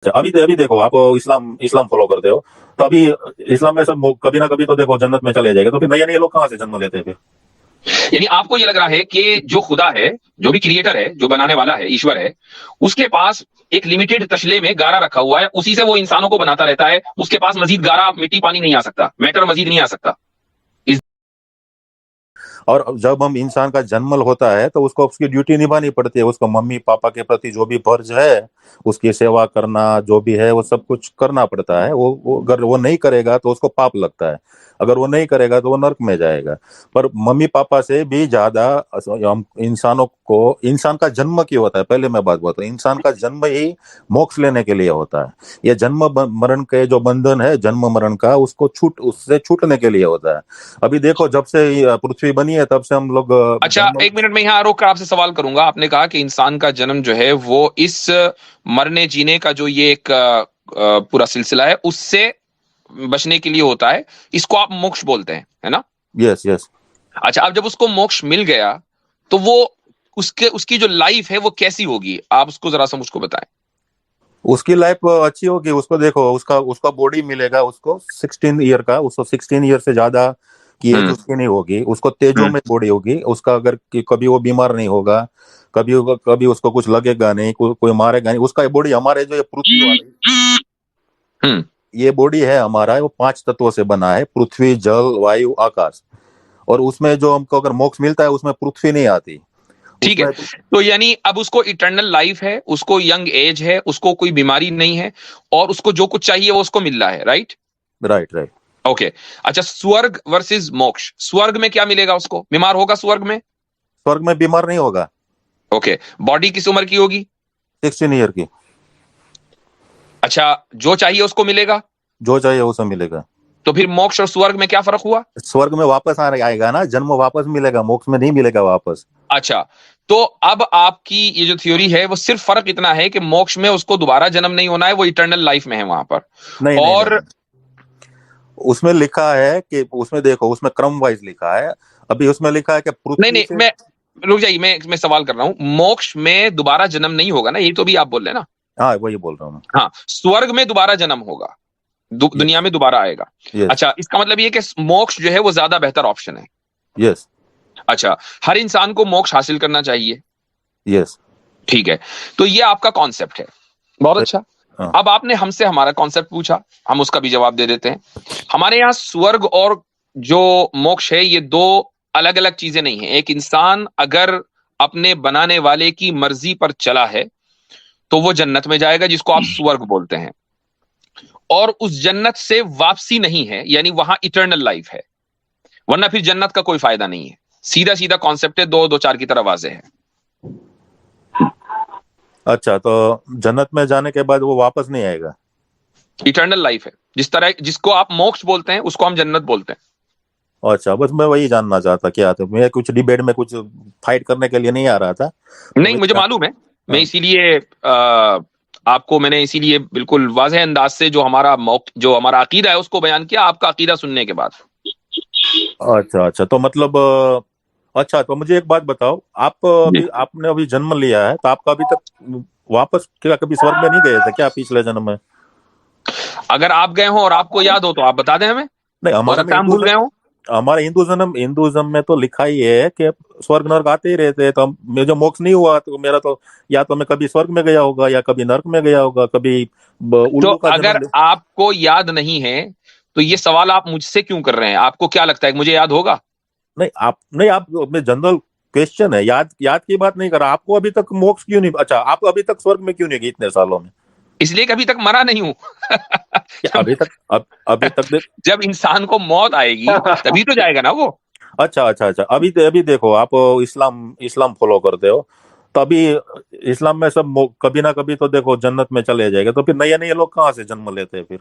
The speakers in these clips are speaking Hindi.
अभी देखो आप इस्लाम इस्लाम फॉलो करते हो, तो अभी इस्लाम में सब कभी ना कभी तो देखो जन्नत में चले जाएंगे, तो फिर नए नए लोग कहाँ से जन्म लेते हैं फिर? यानी आपको ये लग रहा है कि जो खुदा है, जो भी क्रिएटर है, जो बनाने वाला है, ईश्वर है, उसके पास एक लिमिटेड तशले में गारा रखा हुआ है, उसी से वो इंसानों को बनाता रहता है, उसके पास मजीद गारा, मिट्टी, पानी नहीं आ सकता, मैटर मजीद नहीं आ सकता। इस और जब हम इंसान का जन्म होता है तो उसको उसकी ड्यूटी निभानी पड़ती है, उसको मम्मी पापा के प्रति जो भी फर्ज है, उसकी सेवा करना जो भी है वो सब कुछ करना पड़ता है। वो अगर वो नहीं करेगा तो उसको पाप लगता है, अगर वो नहीं करेगा तो वो नर्क में जाएगा। पर मम्मी पापा से भी ज्यादा हम इंसानों को, इंसान का जन्म क्यों होता है, पहले मैं बात बताऊं, इंसान का जन्म ही मोक्ष लेने के लिए होता है। ये जन्म मरण के जो बंधन है जन्म मरण का, उससे छूटने के लिए होता है। अभी देखो जब से पृथ्वी बनी है तब से हम लोग अच्छा, जन्म। एक मिनट में यहाँ रोक कर आपसे सवाल करूंगा। आपने कहा कि इंसान का जन्म जो है वो इस मरने जीने का जो ये एक पूरा सिलसिला है, उससे बचने के लिए होता है। इसको आप मोक्ष बोलते हैं, है ना? Yes yes. अच्छा, अब जब उसको मोक्ष मिल गया तो वो उसके उसकी जो लाइफ है वो कैसी होगी, आप उसको जरा सा मुझको बताएं। उसकी लाइफ अच्छी होगी, उसको देखो उसका उसका बॉडी मिलेगा उसको 16 ईयर का, उसको 16 ईयर से ज्यादा की एज हम्म। उसकी नहीं होगी, उसको तेजो हम्म। में बॉडी होगी उसका, अगर कभी वो बीमार नहीं होगा, कभी कभी उसको कुछ लगेगा नहीं, कोई मारेगा नहीं, उसका बॉडी हमारे जो ये पृथ्वी वाली हम्म। ये बॉडी है हमारा, वो 5 तत्वों से बना है, पृथ्वी जल वायु आकाश। और उसमें जो हमको अगर मोक्ष मिलता है उसमें पृथ्वी नहीं आती ठीक है। उसमें। तो यानी अब उसको इटर्नल लाइफ है, उसको यंग एज है, उसको कोई बीमारी नहीं है, और उसको जो कुछ चाहिए वो उसको मिल रहा है, राइट? Right right. ओके। अच्छा, स्वर्ग वर्सेस मोक्ष, स्वर्ग में क्या मिलेगा उसको? बीमार होगा स्वर्ग में? स्वर्ग में बीमार नहीं होगा। ओके। बॉडी किस उम्र की होगी? 16 ईयर की। अच्छा, जो चाहिए उसको मिलेगा? जो चाहिए वो सब मिलेगा। तो फिर मोक्ष और स्वर्ग में क्या फर्क हुआ? स्वर्ग में वापस आएगा ना, जन्म वापस मिलेगा, मोक्ष में नहीं मिलेगा वापस। अच्छा, तो अब आपकी ये जो थ्योरी है वो सिर्फ फर्क इतना है कि मोक्ष में उसको दोबारा जन्म नहीं होना है, वो इटर्नल लाइफ में है वहां पर। नहीं नहीं नहीं और नहीं। उसमें लिखा है कि उसमें देखो उसमें क्रम वाइज लिखा है। अभी उसमें लिखा है कि नहीं पृथ्वी नहीं, से। मैं रुक जाइए, मैं सवाल कर रहा हूं। मोक्ष में दोबारा जन्म नहीं होगा ना, यही तो भी आप बोल रहे हैं ना? हाँ वही बोल रहा हूँ मैं। हाँ, स्वर्ग में दोबारा जन्म होगा, दुनिया यस में दोबारा आएगा। यस अच्छा, इसका मतलब ये कि मोक्ष जो है वो ज्यादा बेहतर ऑप्शन है। यस अच्छा, हर इंसान को मोक्ष हासिल करना चाहिए, यस। ठीक है। तो ये आपका कॉन्सेप्ट है, बहुत अच्छा। हाँ। अब आपने हमसे हमारा कॉन्सेप्ट पूछा, हम उसका भी जवाब दे देते हैं। हमारे यहाँ स्वर्ग और जो मोक्ष है ये दो अलग अलग चीजें नहीं है। एक इंसान अगर अपने बनाने वाले की मर्जी पर चला है तो वो जन्नत में जाएगा, जिसको आप स्वर्ग बोलते हैं, और उस जन्नत से वापसी नहीं है, यानी वहां इटर्नल लाइफ है, वरना फिर जन्नत का कोई फायदा नहीं है। सीधा सीधा कॉन्सेप्ट है, दो दो चार की तरह वाजे है। अच्छा, तो जन्नत में जाने के बाद वो वापस नहीं आएगा? इटर्नल लाइफ है, जिस तरह जिसको आप मोक्ष बोलते हैं उसको हम जन्नत बोलते हैं। अच्छा, बस मैं वही जानना चाहता क्या था, मैं कुछ डिबेट में कुछ फाइट करने के लिए नहीं आ रहा था, मैं नहीं, वही मुझे मालूम है। मैं हाँ। इसीलिए आपको मैंने इसीलिए बिल्कुल वाज़ेह अंदाज से जो हमारा अकीदा है उसको बयान किया, आपका अकीदा सुनने के बाद। अच्छा अच्छा, तो मतलब अच्छा, तो मुझे एक बात बताओ, आप जी। अभी आपने अभी जन्म लिया है तो आपका अभी तक वापस क्या कभी स्वर्ग में नहीं गए थे क्या पिछले जन्म में? अगर आप गए हो और आपको याद हो तो आप बता दें हमें, नहीं, हो हमारे में सकता है हम भूल गए हो। हमारे हिंदुज्म में तो लिखा ही है कि स्वर्ग नर्क आते ही रहते हैं, तो मुझे मोक्ष नहीं हुआ तो मेरा तो, या तो मैं कभी स्वर्ग में गया होगा या कभी नर्क में गया होगा, कभी तो उल्लू का जन्म अगर आपको याद नहीं है तो ये सवाल आप मुझसे क्यों कर रहे हैं? आपको क्या लगता है कि मुझे याद होगा? नहीं आप में जनरल क्वेश्चन है, याद याद की बात नहीं कर रहा, आपको अभी तक मोक्ष क्यों नहीं, अच्छा आप अभी तक स्वर्ग में क्यों नहीं गए इतने सालों में? इसलिए कि अभी तक मरा नहीं हूं। क्या अभी तक अभी तक जब इंसान को मौत आएगी तभी तो जाएगा ना वो। अच्छा अच्छा अच्छा, अभी देखो आप इस्लाम इस्लाम फॉलो करते हो, तो अभी इस्लाम में सब कभी ना कभी तो देखो जन्नत में चले जाएंगे, तो फिर नए नए लोग कहाँ से जन्म लेते हैं फिर?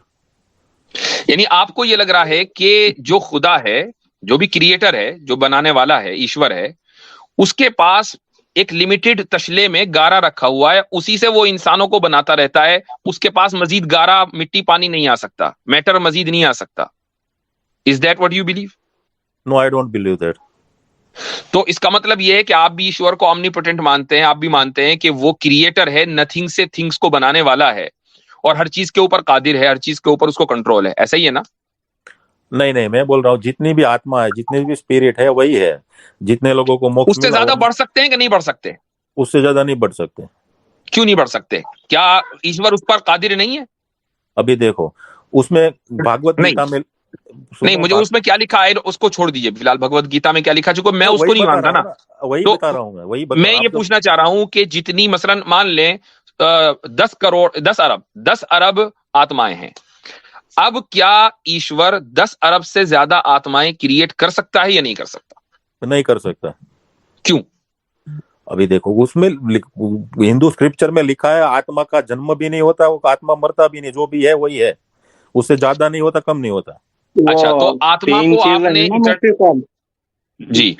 यानी आपको ये लग रहा है कि जो खुदा है, जो भी क्रिएटर है, जो बनाने वाला है, ईश्वर है, उसके पास एक लिमिटेड तशले में गारा रखा हुआ है, उसी से वो इंसानों को बनाता रहता है, उसके पास मजीद गारा, मिट्टी, पानी नहीं आ सकता, मैटर मजीद नहीं आ सकता। Is that what you believe? No, I don't believe that. तो इसका मतलब यह है कि आप भी ईश्वर को ऑमनीपोटेंट मानते हैं, आप भी मानते हैं कि वो क्रिएटर है, नथिंग से थिंग्स को बनाने वाला है, और हर चीज के ऊपर कादिर है, हर चीज के ऊपर उसको कंट्रोल है, ऐसा ही है ना? नहीं नहीं, मैं बोल रहा हूँ जितनी भी आत्मा है, जितनी भी स्पिरिट है, वही है। जितने लोगों को मोक्ष उससे मिला ज्यादा बढ़ सकते हैं कि नहीं बढ़ सकते? उससे ज्यादा नहीं बढ़ सकते। क्यों नहीं बढ़ सकते? क्या ईश्वर उस पर कादिर नहीं है? अभी देखो, उसमें भागवत नहीं गीता में, नहीं, सुनो मुझे उसमें क्या लिखा है उसको छोड़ दीजिए फिलहाल, भगवत गीता में क्या लिखा है, चूंकि मैं तो उसको वही नहीं बता मानता रहा हूँ ना। ना, वही तो बता रहा हूँ, मैं वही मैं बता ये आप जब। पूछना चाह रहा हूं कि जितनी मसलन मान लें 10 करोड़ 10 अरब आत्माएं हैं, अब क्या ईश्वर 10 अरब से ज्यादा आत्माएं क्रिएट कर सकता है या नहीं कर सकता? नहीं कर सकता। क्यों? अभी देखो, उसमें हिंदू स्क्रिप्चर में लिखा है आत्मा का जन्म भी नहीं होता, वो आत्मा मरता भी नहीं, जो भी है वही है। उससे ज्यादा नहीं होता, कम नहीं होता। अच्छा, तो वो आत्मा तीन को चीजें आपने हैं ना मुफ्ती साहब, जी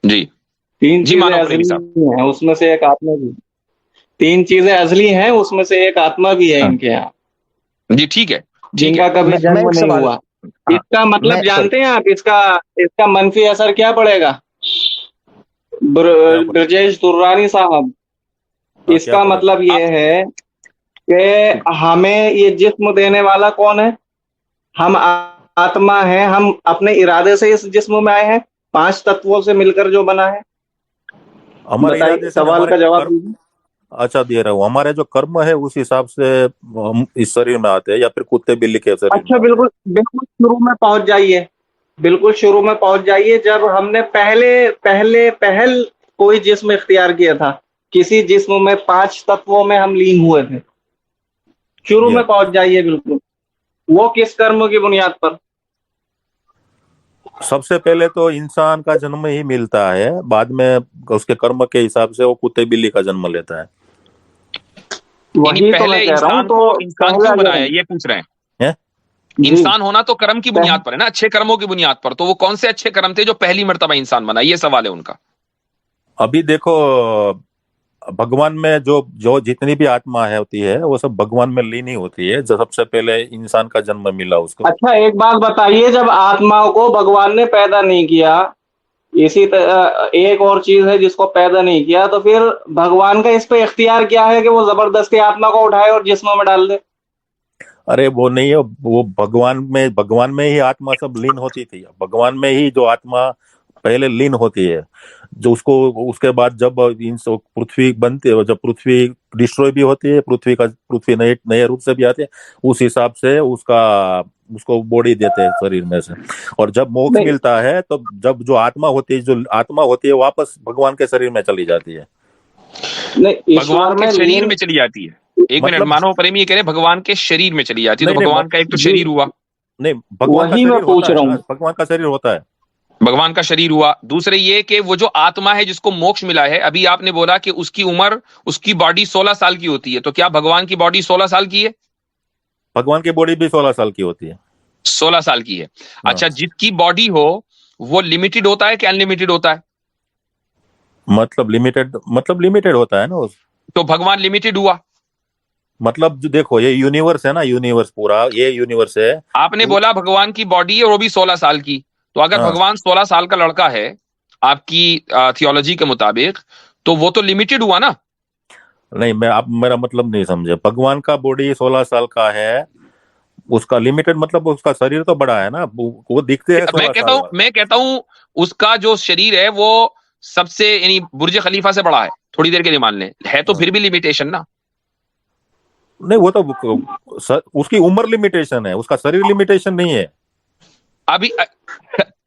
जी तीन जी चीजें मानव प्रेमी असली साहब। हैं, उसमें से एक आत्मा भी। तीन चीजें असली हैं, उसमें से एक आत्मा भी है हाँ। इनके यहाँ, जी ठीक है, ठीक जिनका है। कभी मैं जन्म एक नहीं सवाल, हुआ। हाँ, इसका मतलब मैं जानते हैं आप, इसका इसका मनफी असर क्या पड़ेगा? क्या ब्रजेश दुर्रानी साहब, क्या इसका पड़ेगा? मतलब ये है कि हमें ये जिस्म देने वाला कौन है? हम आत्मा है, हम अपने इरादे से इस जिस्म में आए हैं, 5 तत्वों से मिलकर जो बना है। हमारे बताइए, इरादे से नहीं, सवाल हमारे का जवाब कर्म। दीजिए। अच्छा, दे रहा हूँ, हमारे जो कर्म है उस हिसाब से हम इस शरीर में आते हैं, या फिर कुत्ते बिल्ली के शरीर में अच्छा, आते हैं। बिल्कुल बिल्कुल शुरू में पहुंच जाइए, बिल्कुल शुरू में पहुंच जाइए, जब हमने पहल कोई जिस्म इख्तियार किया था, किसी जिस्म में 5 तत्वों में हम लीन हुए थे। शुरू या में पहुंच जाइए बिल्कुल। वो किस कर्म की बुनियाद पर? सबसे पहले तो इंसान का जन्म ही मिलता है, बाद में उसके कर्म के हिसाब से वो कुत्ते बिल्ली का जन्म लेता है। यानी वही तो पहले मैं कह रहा हूं। इंसान तो को इंसान पहला क्यों जो बनाया, ये पूछ रहे हैं? हैं? जी, इंसान होना तो कर्म की बुनियाद पर है ना, अच्छे कर्मों की बुनियाद पर। तो वो कौन से अच्छे कर्म थे जो पहली मर्तबा इंसान बना, ये सवाल है उनका। अभी देखो, भगवान में जो जो जितनी भी आत्मा है होती है, वो सब भगवान में लीन ही होती है। जो सबसे पहले इंसान का जन्म मिला उसको। अच्छा एक बात बताइए, जब आत्माओं को भगवान ने पैदा नहीं किया, इसी तरह एक और चीज है जिसको पैदा नहीं किया, तो फिर भगवान का इस पे इख्तियार क्या है कि वो जबरदस्ती आत्मा को उठाए और जिस्म में डाल दे? अरे वो नहीं है, वो भगवान में ही आत्मा सब लीन होती थी। भगवान में ही जो आत्मा पहले लीन होती है, जो उसको उसके बाद जब इन सब पृथ्वी बनती है, जब पृथ्वी डिस्ट्रॉय भी होती है, पृथ्वी नए नए रूप से भी आती है, उस हिसाब से उसको बॉडी देते हैं शरीर में से। और जब मोक्ष नहीं मिलता है, तो जब जो आत्मा होती है वापस भगवान के शरीर में चली जाती है। नहीं, भगवान ईश्वर के में शरीर लीन। में चली जाती है? एक मिनट, मतलब मानव प्रेमी ये कह रहे हैं भगवान के शरीर में चली जाती है, नहीं तो नहीं, भगवान का एक तो जी, शरीर हुआ, नहीं, भगवान का वही मैं शरीर पूछ होता रहा है ना, हूँ। भगवान का शरीर होता है। भगवान का शरीर हुआ। दूसरे ये कि वो जो आत्मा है जिसको मोक्ष मिला है, अभी आपने बोला कि उसकी उम्र, उसकी बॉडी 16 साल की होती है, तो क्या भगवान की बॉडी 16 साल की है? भगवान की बॉडी भी 16 साल की होती है। 16 साल की है। हाँ। अच्छा, जिसकी बॉडी हो वो लिमिटेड होता है कि अनलिमिटेड होता है? मतलब लिमिटेड होता है ना तो भगवान लिमिटेड हुआ। मतलब जो देखो, ये यूनिवर्स है ना, यूनिवर्स पूरा ये यूनिवर्स है। आपने बोला भगवान की बॉडी है और वो भी 16 साल की, तो अगर हाँ, भगवान 16 साल का लड़का है आपकी थियोलॉजी के मुताबिक, तो वो तो लिमिटेड हुआ ना? नहीं, मैं आप मेरा मतलब नहीं समझे। भगवान का बॉडी 16 साल का है, उसका लिमिटेड मतलब उसका शरीर तो बड़ा है ना, वो दिखते हैं 16 साल वाला। मैं कहता हूं उसका जो शरीर है वो सबसे, यानी बुर्ज खलीफा से बड़ा है, थोड़ी देर के लिए मान लें, है तो हाँ। फिर भी लिमिटेशन ना? नहीं, वो तो उसकी उम्र लिमिटेशन है, उसका शरीर लिमिटेशन नहीं है। अभी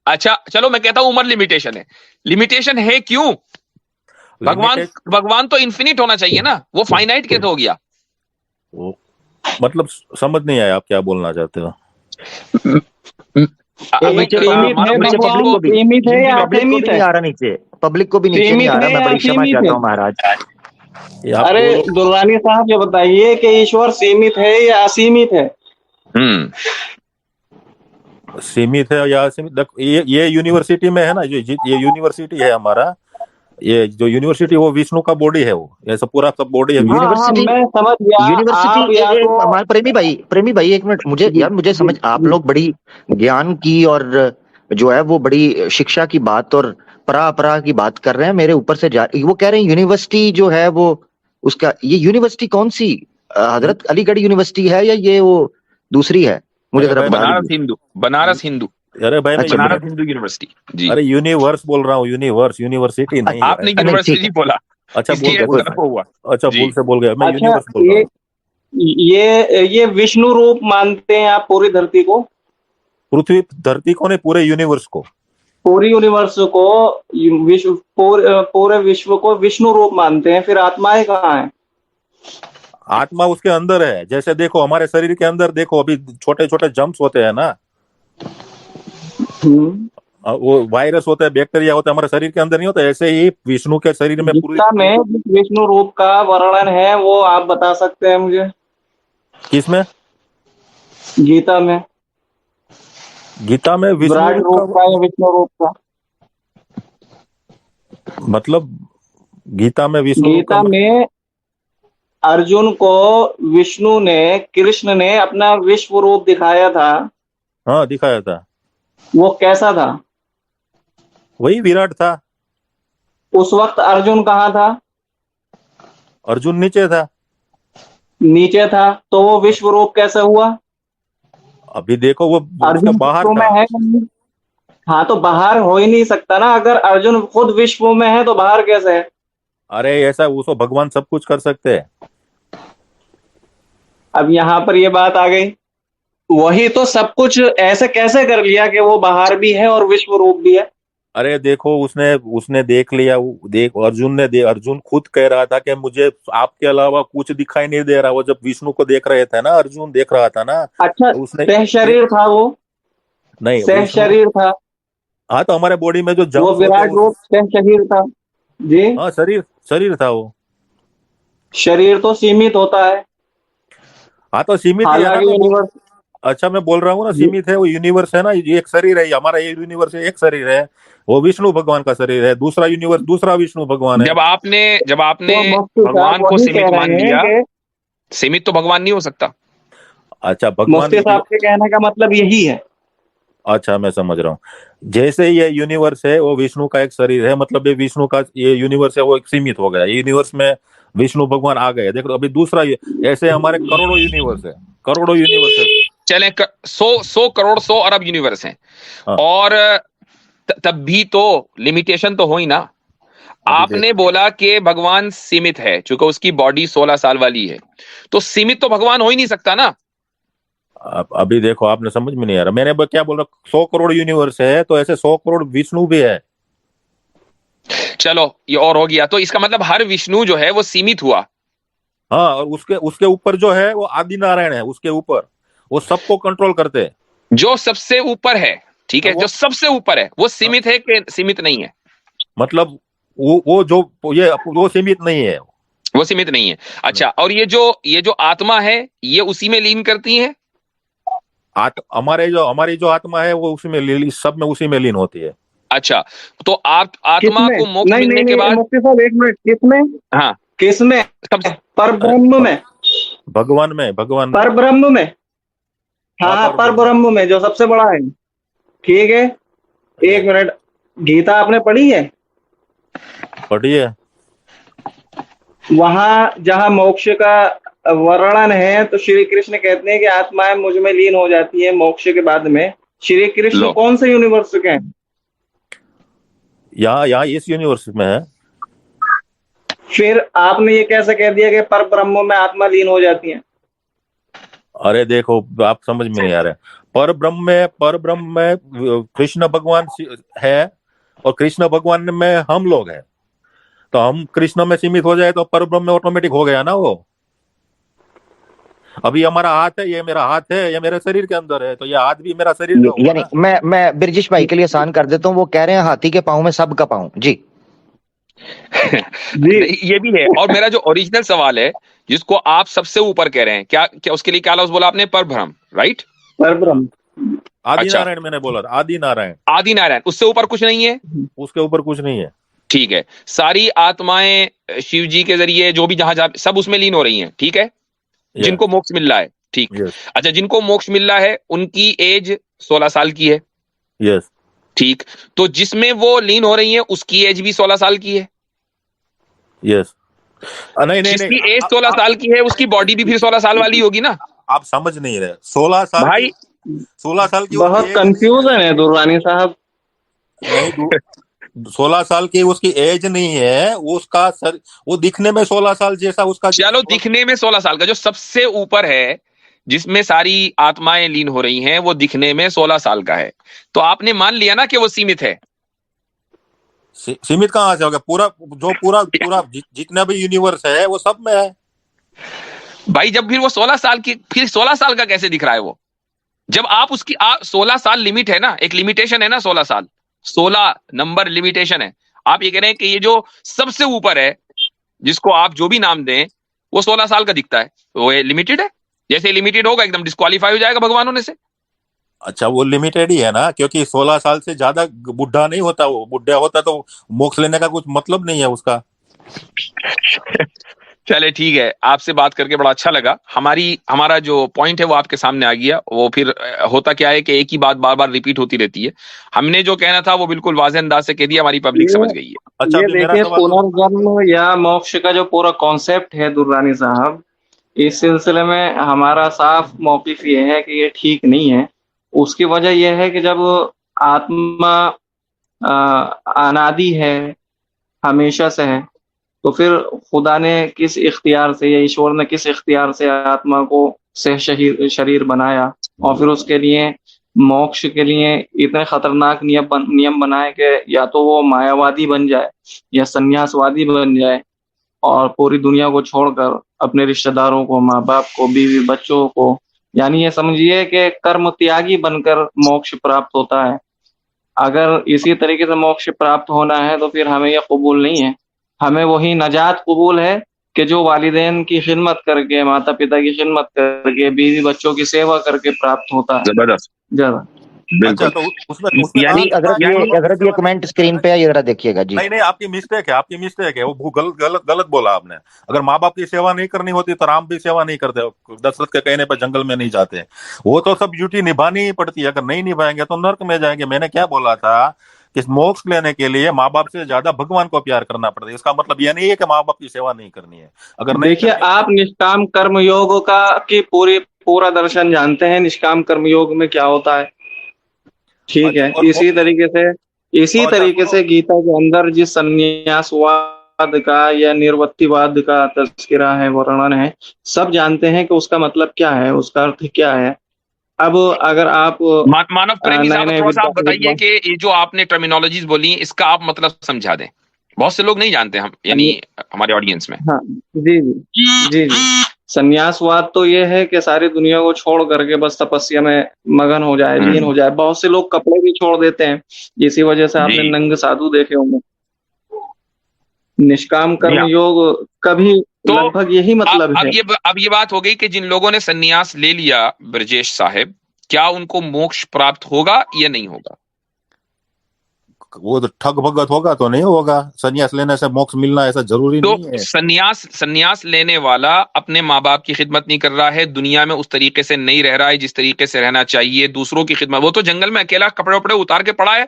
अच्छा चलो, मैं कहता हूं उम्र लिमिटेशन है। लिमिटेशन है क्यों? भगवान तो इन्फिनिट होना चाहिए ना, वो फाइनाइट कैसे हो गया? वो मतलब समझ नहीं आया आप क्या बोलना चाहते हो। नीचे भगवान पब्लिक को भी, सीमित है या पब्लिक को भी असीमित नहीं है? आ रहा नीचे, पब्लिक को भी नीचे नहीं सीमित आ रहा। है मैं या बड़ी क्षमा असीमित चाहता है? हूँ महाराज। ये आप अरे बोलो। दुर्रानी साहब, ये बताइए कि ईश्वर सीमित है या असीमित है? सीमित है या असीमित, ये यूनिवर्सिटी में है ना, ये यूनिवर्सिटी है हमारा। ये जो यूनिवर्सिटी, वो विष्णु का बॉडी है, वो ये सब पूरा सब बॉडी है। हाँ हाँ, यूनिवर्सिटी, मैं समझ गया। आप या तो हमारे प्रेमी भाई एक मिनट, मुझे समझ, आप लोग बड़ी ज्ञान की और जो है वो बड़ी शिक्षा की बात और परा की बात कर रहे हैं, मेरे ऊपर से वो कह रहे हैं यूनिवर्सिटी जो है वो उसका, ये यूनिवर्सिटी कौन सी हजरत अलीगढ़ यूनिवर्सिटी है या ये वो दूसरी है? मुझे अरे जरा भाई बता बनारस दीजिए। हिंदू, बनारस हिंदू, अरे भाई मैं अच्छा बनारस हिंदू यूनिवर्सिटी जी। अरे यूनिवर्स बोल रहा हूँ, यूनिवर्स, यूनिवर्सिटी नहीं है। आपने नहीं ठीक यूनिवर्सिटी है, बोला, अच्छा बोल इसलिए गया, कोई गलत हुआ अच्छा जी। भूल से बोल गया, मैं अच्छा, यूनिवर्स बोल रहा हूँ। ये विष्णु रूप मानते हैं आप पूरी धरती को? पृथ्वी धरती को नहीं, पूरे यूनिवर्स को। पूरी यूनिवर्स को, विश्व, पूरे विश्व को विष्णु रूप मानते हैं, फिर आत्माएं कहाँ हैं? आत्मा उसके अंदर है। जैसे देखो हमारे शरीर के अंदर देखो, अभी छोटे छोटे जम्प्स होते हैं ना, हम्म। वो वायरस होता है, बैक्टीरिया होता है, हमारे शरीर के अंदर नहीं होता। ऐसे ही विष्णु के शरीर में पूरी गीता में जिस विष्णु रूप का वर्णन है वो आप बता सकते हैं मुझे? किसमें? गीता में गीता में विष्णु विराट रूप रूप का या विष्णु रूप का? मतलब गीता में विष्णु रूप का गीता में अर्जुन को विष्णु ने, कृष्ण ने अपना विश्व रूप दिखाया था, हाँ दिखाया था, वो कैसा था? वही विराट था। उस वक्त अर्जुन कहाँ था? अर्जुन नीचे था। नीचे था, तो वो विश्व रूप कैसे हुआ? अभी देखो वो उसके अर्जुन बाहर विश्व में था। है कि नहीं? हाँ, तो बाहर हो ही नहीं सकता ना, अगर अर्जुन खुद विश्व में है तो बाहर कैसे है? अरे ऐसा उसको भगवान सब कुछ कर सकते हैं। अब यहाँ पर ये बात आ गई, वही तो सब कुछ ऐसे कैसे कर लिया कि वो बाहर भी है और विश्व रूप भी है? अरे देखो उसने उसने देख लिया, देख अर्जुन खुद कह रहा था कि मुझे आपके अलावा कुछ दिखाई नहीं दे रहा। वो जब विष्णु को देख रहे थे ना, अर्जुन देख रहा था ना, अच्छा, तो उसने सह शरीर था वो? नहीं सह विष्णु, शरीर था हाँ तो हमारे बॉडी में जो वो? जम्स होते हैं विराट रूप सह शरीर था जी? हाँ शरीर शरीर था वो। शरीर तो सीमित होता है, हाँ तो सीमित ही है ना, हालांकि मैं यूनिवर्स अच्छा मैं बोल रहा हूँ ना, जी। सीमित है वो। यूनिवर्स है ना, ये एक शरीर है, हमारा ये यूनिवर्स है, एक शरीर है। वो विष्णु भगवान का शरीर है, दूसरा यूनिवर्स दूसरा विष्णु भगवान है। जब आपने तो मुफ्ती साहब भगवान को वही सीमित कह मान रहे हैं लिया, कि सीमित तो भगवान नहीं हो सकता। अच्छा भगवान, मुफ्ती साहब के कहने का मतलब यही है। अच्छा मैं समझ रहा हूँ। जैसे ये यूनिवर्स है वो विष्णु का एक शरीर है, मतलब ये विष्णु का ये यूनिवर्स है वो एक सीमित हो गया। ये यूनिवर्स में विष्णु भगवान आ गए। देखो अभी दूसरा ऐसे हमारे करोड़ों यूनिवर्स है, करोड़ों यूनिवर्स है। चले 100 करोड़ 100 अरब यूनिवर्स हैं, हाँ और तब भी तो लिमिटेशन तो हो ही ना। अभी आपने बोला कि भगवान सीमित है, चूंकि उसकी बॉडी 16 साल वाली है, तो सीमित तो भगवान हो ही नहीं सकता ना। अभी देखो आपने समझ में नहीं आ रहा। मैंने क्या बोल रहा, 100 करोड़ यूनिवर्स है तो ऐसे 100 करोड़ विष्णु भी है। चलो ये और हो गया, तो इसका मतलब हर विष्णु जो है वो सीमित हुआ। हाँ और उसके उसके ऊपर जो है वो आदि नारायण है, उसके ऊपर वो सबको कंट्रोल करते हैं। जो सबसे ऊपर है, ठीक है, वो जो सबसे ऊपर है वो सीमित है कि सीमित नहीं है? मतलब वो जो वो सीमित नहीं है। वो सीमित नहीं है। अच्छा, और ये जो आत्मा है ये उसी में लीन करती है? हमारी जो आत्मा है वो उसी में सब में उसी में लीन होती है। अच्छा, तो आत्मा किसमें? को मोक्ष नहीं मिलने नहीं के नहीं बाद, मुफ्ती साहब, एक मिनट, किसमें? हाँ, किसमें? सब पर ब्रह्म में? भगवान में, भगवान में। पर ब्रह्म में? हाँ हाँ, पर ब्रह्म में जो सबसे बड़ा है। ठीक है, एक मिनट, गीता आपने पढ़ी है? पढ़िए। वहां जहां मोक्ष का वर्णन है तो श्री कृष्ण कहते हैं कि आत्माएं मुझ में लीन हो जाती है मोक्ष के बाद में। श्री कृष्ण लो। कौन से यूनिवर्स के हैं? यहाँ इस यूनिवर्स में है। फिर आपने ये कैसे कह दिया कि पर ब्रह्म में आत्मा लीन हो जाती है? अरे देखो आप समझ में नहीं आ रहे। पर ब्रह्म में कृष्ण भगवान है, और कृष्ण भगवान में हम लोग हैं। तो हम कृष्ण में सीमित हो जाए तो पर ब्रह्म में ऑटोमेटिक हो गया ना वो। अभी हमारा हाथ है, ये मेरा हाथ है, ये मेरे शरीर के अंदर है, तो ये हाथ भी मेरा शरीर का हुआ यानी ना। मैं बिरजिश भाई के लिए आसान कर देता हूँ, वो कह रहे हैं हाथी के पाँव में सब का पाँव जी। ये भी है। और मेरा जो ओरिजिनल सवाल है, जिसको आप सबसे ऊपर कह रहे हैं, क्या क्या उसके लिए क्या लफ्ज बोला आपने? पर ब्रह्म, राइट? पर ब्रह्म, आदि अच्छा, नारायण मैंने बोला था, आदि नारायण। आदि नारायण, उससे ऊपर कुछ नहीं है? उसके ऊपर कुछ नहीं है। ठीक है, सारी आत्माएं शिव जी के जरिए जो भी जहां जहां सब उसमें लीन हो रही हैं, ठीक है, जिनको मोक्ष मिल रहा है, ठीक। यस अच्छा, जिनको मोक्ष मिल रहा है उनकी एज 16 साल की है, यस ठीक। तो जिसमें वो लीन हो रही है उसकी एज भी 16 साल की है, यस नहीं नहीं जिसकी नहीं, एज 16 साल की है उसकी बॉडी भी फिर 16 साल वाली होगी ना आप समझ नहीं रहे। 16 साल भाई। की 16 साल की बहुत उसकी एज नहीं है। कंफ्यूजन है दुर्रानी साहब। नहीं 16 साल की उसकी एज नहीं है, उसका सर वो दिखने में 16 साल जैसा उसका चलो दिखने में 16 साल का, जो सबसे ऊपर है जिसमें सारी आत्माएं लीन हो रही हैं, वो दिखने में 16 साल का है, तो आपने मान लिया ना कि वो सीमित है। सीमित कहाँ से हो गया? पूरा जो पूरा पूरा जितना भी यूनिवर्स है वो सब में है। भाई जब फिर वो 16 साल की, फिर 16 साल का कैसे दिख रहा है वो? जब आप उसकी 16 साल लिमिट है ना, एक लिमिटेशन है ना, 16 साल, 16 नंबर लिमिटेशन है। आप ये कह रहे हैं कि ये जो सबसे ऊपर है जिसको आप जो भी नाम दें वो 16 साल का दिखता है, वो लिमिटेड है। जैसे लिमिटेड होगा एकदम डिस्क्वालीफाई हो जाएगा भगवान होने से। अच्छा वो लिमिटेड ही है ना, क्योंकि 16 साल से ज्यादा बुढ़ा नहीं होता। वो बुढ़ा होता तो मोक्ष लेने का कुछ मतलब नहीं है उसका। चले ठीक है, आपसे बात करके बड़ा अच्छा लगा। हमारा जो पॉइंट है वो आपके सामने आ गया। वो फिर होता क्या है कि एक ही बात बार बार रिपीट होती रहती है। हमने जो कहना था वो बिल्कुल वाज़ेह अंदाज से कह दिया, हमारी पब्लिक समझ गई है। अच्छा ये अभी मेरा देखिए, सवाल तो पुनर्जन्म या मोक्ष का जो पूरा कॉन्सेप्ट है दुर्रानी साहब, इस सिलसिले में हमारा साफ मौकिफ ये है कि ये ठीक नहीं है। उसकी वजह यह है कि जब आत्मा अनादि है, हमेशा से है, तो फिर खुदा ने किस इख्तियार से या ईश्वर ने किस इख्तियार से आत्मा को सह शरीर बनाया और फिर उसके लिए मोक्ष के लिए इतने खतरनाक नियम बनाए कि या तो वो मायावादी बन जाए या सन्यासवादी बन जाए और पूरी दुनिया को छोड़कर अपने रिश्तेदारों को, माँ बाप को, बीवी बच्चों को, यानी ये समझिए कि कर्म त्यागी बनकर मोक्ष प्राप्त होता है। अगर इसी तरीके से मोक्ष प्राप्त होना है तो फिर हमें यह कबूल नहीं है। हमें वही नजात कबूल है कि जो वालिदैन की खिदमत करके, माता पिता की खिदमत करके, बीवी बच्चों की सेवा करके प्राप्त होता है। जबरदस्त, ज्यादा अच्छा बिल्कुल। तो उसमें यानी कहाँ लिखा है कि यानी भगवान की अगर ये सेवा नहीं कमेंट स्क्रीन पे है, ये जरा देखिएगा जी। नहीं नहीं, आपकी मिस्टेक है, आपकी मिस्टेक है। वो गलत गलत गलत बोला आपने। अगर माँ बाप की सेवा नहीं करनी होती तो राम भी सेवा नहीं करते, दशरथ के कहने पर जंगल में नहीं जाते। वो तो सब ड्यूटी निभानी ही पड़ती है, अगर नहीं निभाएंगे तो नर्क में जाएंगे। मैंने क्या बोला था कि मोक्ष लेने के लिए माँ बाप से ज्यादा भगवान को प्यार करना पड़ता है। इसका मतलब यह नहीं है कि माँ बाप की सेवा नहीं करनी है। अगर नहीं देखिए, करनी आप निष्काम कर्म योग का की पूरा दर्शन जानते हैं। निष्काम कर्म योग में क्या होता है? ठीक अच्छा है, इसी तरीके सुनो, से गीता के अंदर जिस संन्यासवाद का या निर्वृत्तिवाद का तस्करा है, वर्णन है, सब जानते हैं कि उसका मतलब क्या है, उसका अर्थ क्या है। अब अगर आप मानव प्रेमी नए साहब नए थोड़ा सा आप बताइए विद्वान कि ये जो आपने टर्मिनोलॉजीज बोली इसका आप मतलब समझा दें। बहुत से लोग नहीं जानते, हम यानी हमारे ऑडियंस में। हाँ, जी जी जी जी। संन्यासवाद तो ये है कि सारी दुनिया को छोड़ करके बस तपस्या में मगन हो जाए, लीन हो जाए। बहुत से लोग कपड़े भी छोड़ देते हैं, इसी वजह से आपने जी नंग साधु देखे होंगे। निष्काम जी कर्म हाँ। योग का भी तो लगभग यही मतलब है। अब ये बात हो गई कि जिन लोगों ने सन्यास ले लिया ब्रजेश साहब, क्या उनको मोक्ष प्राप्त होगा या नहीं होगा? वो तो ठग भगत होगा तो नहीं होगा। संन्यास लेने से मोक्ष मिलना ऐसा जरूरी तो नहीं है। सन्यास लेने वाला अपने माँ बाप की खिदमत नहीं कर रहा है, दुनिया में उस तरीके से नहीं रह रहा है जिस तरीके से रहना चाहिए, दूसरों की खिदमत। वो तो जंगल में अकेला कपड़े वपड़े उतार के पड़ा है,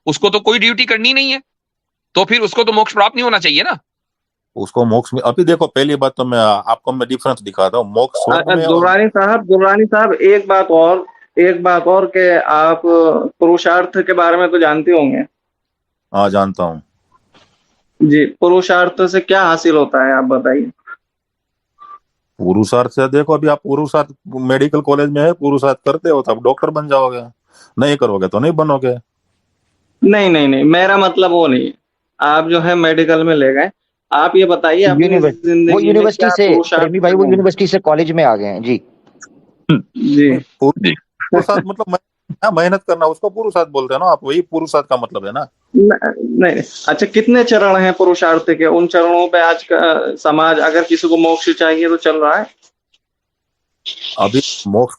उसको तो कोई ड्यूटी करनी नहीं है, तो फिर उसको तो मोक्ष प्राप्त नहीं होना चाहिए ना। उसको मोक्ष में अभी देखो, पहली बात तो मैं डिफरेंस दिखाता हूँ मोक्ष स्वर्ग में और दुरानी साहब, एक बात और के आप पुरुषार्थ के बारे में तो जानते होंगे। हाँ जानता हूँ। जी, पुरुषार्थ से क्या हासिल होता है, आप बताइए। पुरुषार्थ से देखो, अभी आप पुरुषार्थ मेडिकल कॉलेज में है, पुरुषार्थ करते हो तो आप डॉक्टर बन जाओगे, नहीं करोगे तो नहीं बनोगे। नहीं नहीं नहीं, मेरा मतलब वो नहीं है। आप जो है मेडिकल में ले गए, आप ये बताइए अपनी वो जिंदगी में यूनिवर्सिटी क्या से, पुरुषार्थ प्रेमी भाई, वो करना है। यूनिवर्सिटी से कॉलेज में आ गए हैं जी। जी नहीं, पुरुषार्थ मतलब मेहनत करना, उसको पुरुषार्थ बोलते हैं ना आप, वही पुरुषार्थ का मतलब है ना। नहीं, अच्छा, कितने चरण हैं पुरुषार्थ के? उन चरणों पे आज का समाज, अगर किसी को मोक्ष चाहिए तो चल रहा है। अभी मोक्ष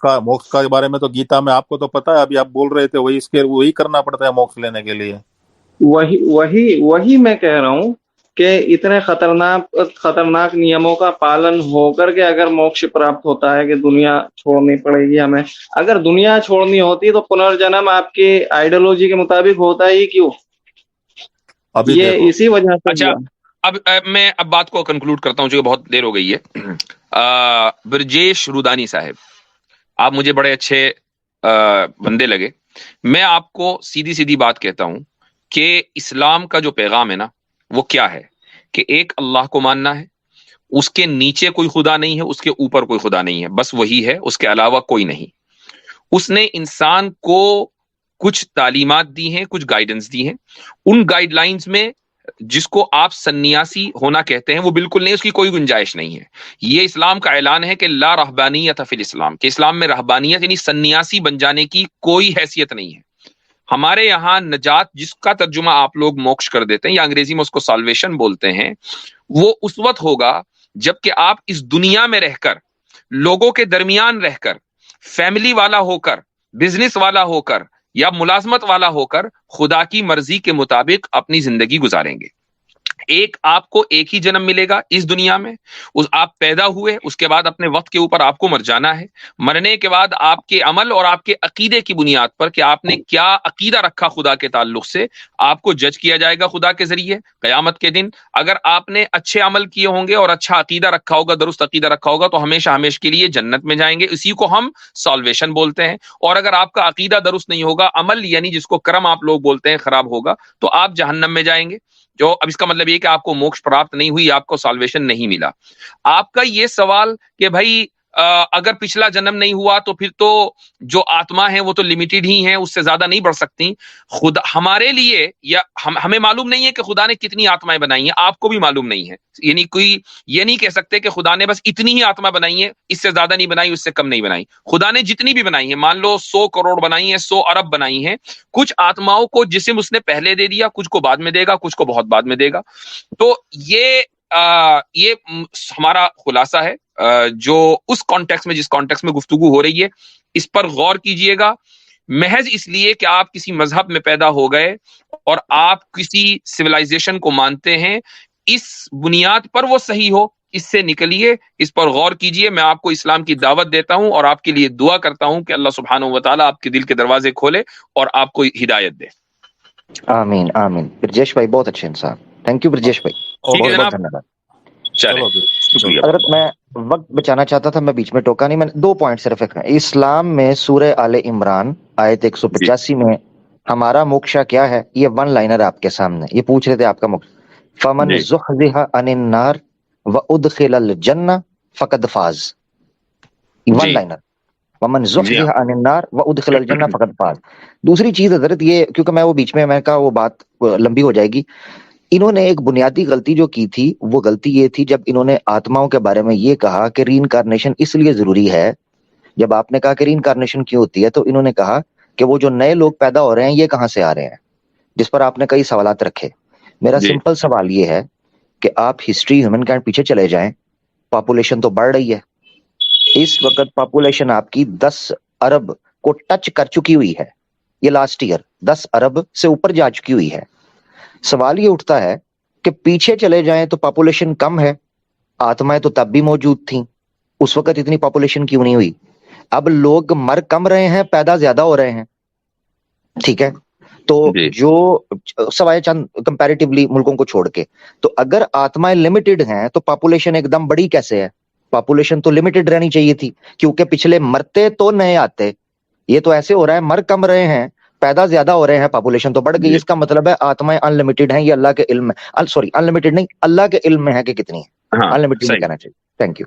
का बारे में तो गीता में आपको तो पता है, अभी आप बोल रहे थे वही करना पड़ता है मोक्ष लेने के लिए। वही मैं कह रहा हूँ कि इतने खतरनाक नियमों का पालन होकर के अगर मोक्ष प्राप्त होता है कि दुनिया छोड़नी पड़ेगी हमें। अगर दुनिया छोड़नी होती तो पुनर्जन्म आपकी आइडियोलॉजी के मुताबिक होता ही क्यों? अभी ये देखो, इसी वजह से अच्छा हुआ। अब मैं अब बात को कंक्लूड करता हूं, जो बहुत देर हो गई है। ब्रजेश रुदानी साहब, आप मुझे बड़े अच्छे बंदे लगे। मैं आपको सीधी सीधी बात कहता हूं कि इस्लाम का जो पैगाम है ना, वो क्या है कि एक अल्लाह को मानना है, उसके नीचे कोई खुदा नहीं है, उसके ऊपर कोई खुदा नहीं है, बस वही है, उसके अलावा कोई नहीं। उसने इंसान को कुछ तालीमात दी हैं, कुछ गाइडेंस दी हैं। उन गाइडलाइंस में जिसको आप सन्यासी होना कहते हैं वो बिल्कुल नहीं, उसकी कोई गुंजाइश नहीं है। ये इस्लाम का ऐलान है कि ला रहबानियत फिल इस्लाम, कि इस्लाम में रहबानियत यानी सन्यासी बन जाने की कोई हैसियत नहीं है। हमारे यहाँ नजात, जिसका तर्जुमा आप लोग मोक्ष कर देते हैं या अंग्रेजी में उसको साल्वेशन बोलते हैं, वो उस वक्त होगा जबकि आप इस दुनिया में रहकर, लोगों के दरमियान रहकर, फैमिली वाला होकर, बिजनेस वाला होकर या मुलाजमत वाला होकर खुदा की मर्जी के मुताबिक अपनी जिंदगी गुजारेंगे। एक आपको एक ही जन्म मिलेगा इस दुनिया में। आप पैदा हुए, उसके बाद अपने वक्त के ऊपर आपको मर जाना है। मरने के बाद आपके अमल और आपके अकीदे की बुनियाद पर कि आपने क्या अकीदा रखा खुदा के ताल्लुक से, आपको जज किया जाएगा खुदा के जरिए कयामत के दिन। अगर आपने अच्छे अमल किए होंगे और अच्छा अकीदा रखा होगा, दुरुस्त अकीदा रखा होगा, तो हमेशा हमेशा के लिए जन्नत में जाएंगे। इसी को हम सॉल्वेशन बोलते हैं। और अगर आपका अकीदा दुरुस्त नहीं होगा, अमल यानी जिसको कर्म आप लोग बोलते हैं खराब होगा, तो आप जहन्नम में जाएंगे। जो अब इसका मतलब ये कि आपको मोक्ष प्राप्त नहीं हुई, आपको साल्वेशन नहीं मिला। आपका ये सवाल कि भाई अगर पिछला जन्म नहीं हुआ तो फिर तो जो आत्मा है वो तो लिमिटेड ही है, उससे ज्यादा नहीं बढ़ सकती। खुदा हमारे लिए या हमें मालूम नहीं है कि खुदा ने कितनी आत्माएं बनाई हैं, आपको भी मालूम नहीं है। यानी कोई ये नहीं कह सकते कि खुदा ने बस इतनी ही आत्मा बनाई है, इससे ज्यादा नहीं बनाई, उससे कम नहीं बनाई। खुदा ने जितनी भी बनाई है, मान लो 100 करोड़ बनाई है, 100 अरब बनाई है, कुछ आत्माओं को जिस्म उसने पहले दे दिया, कुछ को बाद में देगा, कुछ को बहुत बाद में देगा। तो ये हमारा खुलासा है जो उस कॉन्टेक्स्ट में, जिस कॉन्टेक्स्ट में गुफ्तगू हो रही है, इस पर गौर कीजिएगा। महज इसलिए कि आप किसी मजहब में पैदा हो गए और आप किसी सिविलाइजेशन को मानते हैं, इस बुनियाद पर वो सही हो, इससे निकलिए, इस पर गौर कीजिए। मैं आपको इस्लाम की दावत देता हूं और आपके लिए दुआ करता हूं कि अल्लाह सुब्हानहू व तआला आपके दिल के दरवाजे खोले और आपको हिदायत दे। आमीन आमीन। ब्रजेश भाई बहुत अच्छे इंसान, थैंक यू ब्रजेश भाई, ठीक है बहुत बहुत जनाब, धन्यवाद। चले, शुक्रिया। अगर मैं वक्त बचाना चाहता था, मैं बीच में टोका नहीं, मैंने 2 पॉइंट सिर्फ रखना। इस्लाम में सूरह आले इमरान आयत 185 में हमारा मोक्षा क्या है, ये वन लाइनर आपके सामने, ये पूछ रहे थे आपका मोक्ष। फमन ज़ुहज़िहा अनिन नार व उदखिलल जन्नह फकद फाज, वन लाइनर। वमन ज़ुहज़िहा अनिन नार व उदखिलल जन्नह फकद फाज। दूसरी चीज हजरत ये, क्योंकि मैं वो बीच में मैं कहा वो बात लंबी हो जाएगी, इन्होंने एक बुनियादी गलती जो की थी, वो गलती ये थी जब इन्होंने आत्माओं के बारे में ये कहा कि रीइंकार्नेशन इसलिए जरूरी है। जब आपने कहा कि रीइंकार्नेशन क्यों होती है, तो इन्होंने कहा कि वो जो नए लोग पैदा हो रहे हैं ये कहां से आ रहे हैं, जिस पर आपने कई सवालात रखे। मेरा सिंपल सवाल ये है कि आप हिस्ट्री ह्यूमन काइंड पीछे चले जाएं, पॉपुलेशन तो बढ़ रही है। इस वक्त पॉपुलेशन आपकी 10 अरब को टच कर चुकी हुई है। ये लास्ट ईयर 10 अरब से ऊपर जा चुकी हुई है। सवाल ये उठता है कि पीछे चले जाएं तो पॉपुलेशन कम है, आत्माएं तो तब भी मौजूद थी, उस वक्त इतनी पॉपुलेशन क्यों नहीं हुई? अब लोग मर कम रहे हैं, पैदा ज्यादा हो रहे हैं, ठीक है? तो जो सवाए चंद कंपैरेटिवली मुल्कों को छोड़ के, तो अगर आत्माएं लिमिटेड हैं तो पॉपुलेशन एकदम बड़ी कैसे है? पॉपुलेशन तो लिमिटेड रहनी चाहिए थी, क्योंकि पिछले मरते तो नए आते। ये तो ऐसे हो रहा है, मर कम रहे हैं, पैदा ज्यादा हो रहे हैं, पॉपुलेशन तो बढ़ गई। इसका मतलब है आत्माएं अनलिमिटेड हैं, ये अल्लाह के इल्म में, सॉरी अनलिमिटेड नहीं, अल्लाह के इल्म में है कि कितनी है। अनलिमिटेड नहीं कहना चाहिए। Thank you.